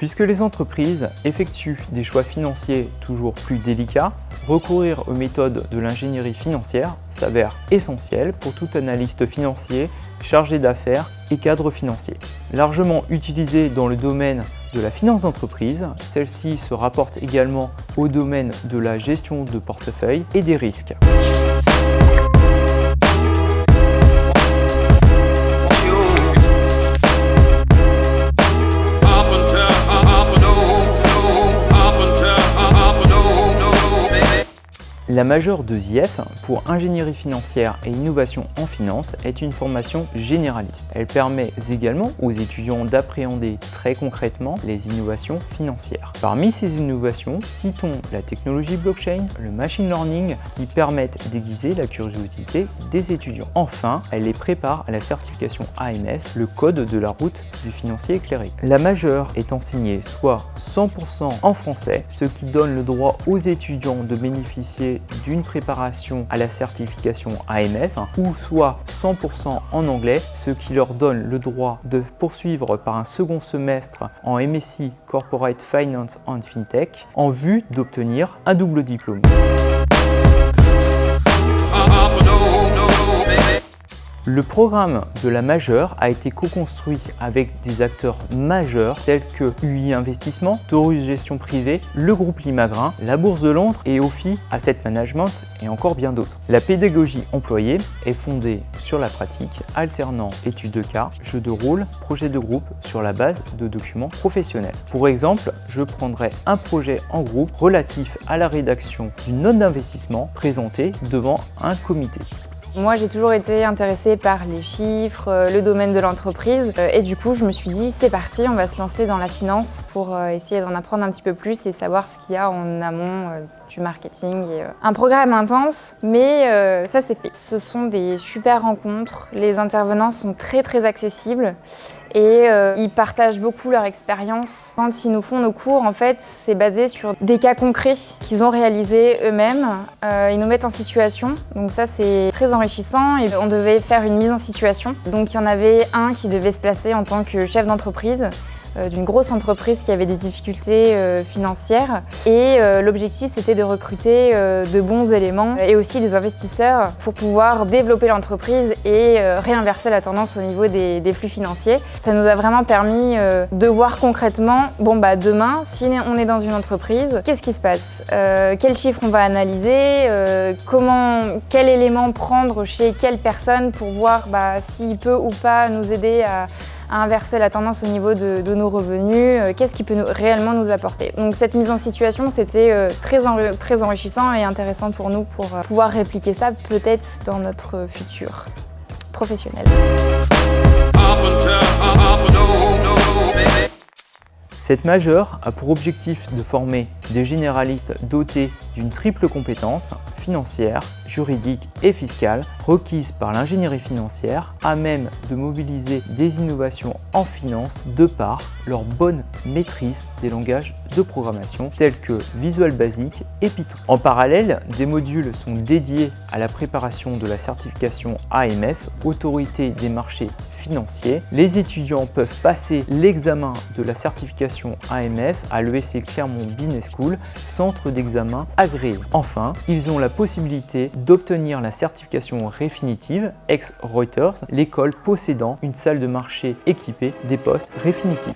Puisque les entreprises effectuent des choix financiers toujours plus délicats, recourir aux méthodes de l'ingénierie financière s'avère essentiel pour tout analyste financier, chargé d'affaires et cadre financier. Largement utilisée dans le domaine de la finance d'entreprise, celle-ci se rapporte également au domaine de la gestion de portefeuille et des risques. La majeure de ZIEF pour ingénierie financière et innovation en finance est une formation généraliste. Elle permet également aux étudiants d'appréhender très concrètement les innovations financières. Parmi ces innovations, citons la technologie blockchain, le machine learning qui permettent d'aiguiser la curiosité des étudiants. Enfin, elle les prépare à la certification AMF, le code de la route du financier éclairé. La majeure est enseignée soit 100% en français, ce qui donne le droit aux étudiants de bénéficier d'une préparation à la certification AMF, ou soit 100% en anglais, ce qui leur donne le droit de poursuivre par un second semestre en MSc Corporate Finance and FinTech en vue d'obtenir un double diplôme. Le programme de la majeure a été co-construit avec des acteurs majeurs tels que UI Investissement, Taurus Gestion Privée, le groupe Limagrin, la Bourse de Londres et Ophi Asset Management et encore bien d'autres. La pédagogie employée est fondée sur la pratique, alternant études de cas, jeux de rôle, projets de groupe sur la base de documents professionnels. Pour exemple, je prendrai un projet en groupe relatif à la rédaction d'une note d'investissement présentée devant un comité. Moi, j'ai toujours été intéressée par les chiffres, le domaine de l'entreprise et du coup, je me suis dit c'est parti, on va se lancer dans la finance pour essayer d'en apprendre un petit peu plus et savoir ce qu'il y a en amont du marketing. Un programme intense, mais ça c'est fait. Ce sont des super rencontres, les intervenants sont très accessibles et ils partagent beaucoup leur expérience. Quand ils nous font nos cours, en fait, c'est basé sur des cas concrets qu'ils ont réalisés eux-mêmes. Ils nous mettent en situation, donc ça c'est très enrichissant et on devait faire une mise en situation. Donc il y en avait un qui devait se placer en tant que chef d'entreprise d'une grosse entreprise qui avait des difficultés financières et l'objectif c'était de recruter de bons éléments et aussi des investisseurs pour pouvoir développer l'entreprise et réinverser la tendance au niveau des flux financiers. Ça nous a vraiment permis de voir concrètement, demain, si on est dans une entreprise, qu'est-ce qui se passe, quels chiffres on va analyser, quel élément prendre chez quelle personne pour voir s'il peut ou pas nous aider à inverser la tendance au niveau de nos revenus, qu'est-ce qui peut réellement nous apporter. Donc cette mise en situation, c'était très enrichissant et intéressant pour nous pour pouvoir répliquer ça peut-être dans notre futur professionnel. Cette majeure a pour objectif de former des généralistes dotés d'une triple compétence financière, juridique et fiscale requise par l'ingénierie financière, à même de mobiliser des innovations en finance de par leur bonne maîtrise des langages de programmation tels que Visual Basic et Python. En parallèle, des modules sont dédiés à la préparation de la certification AMF, Autorité des marchés financiers. Les étudiants peuvent passer l'examen de la certification AMF à l'ESC Clermont Business School, centre d'examen agréé. Enfin, ils ont la possibilité d'obtenir la certification Refinitiv, ex-Reuters, l'école possédant une salle de marché équipée des postes Refinitiv.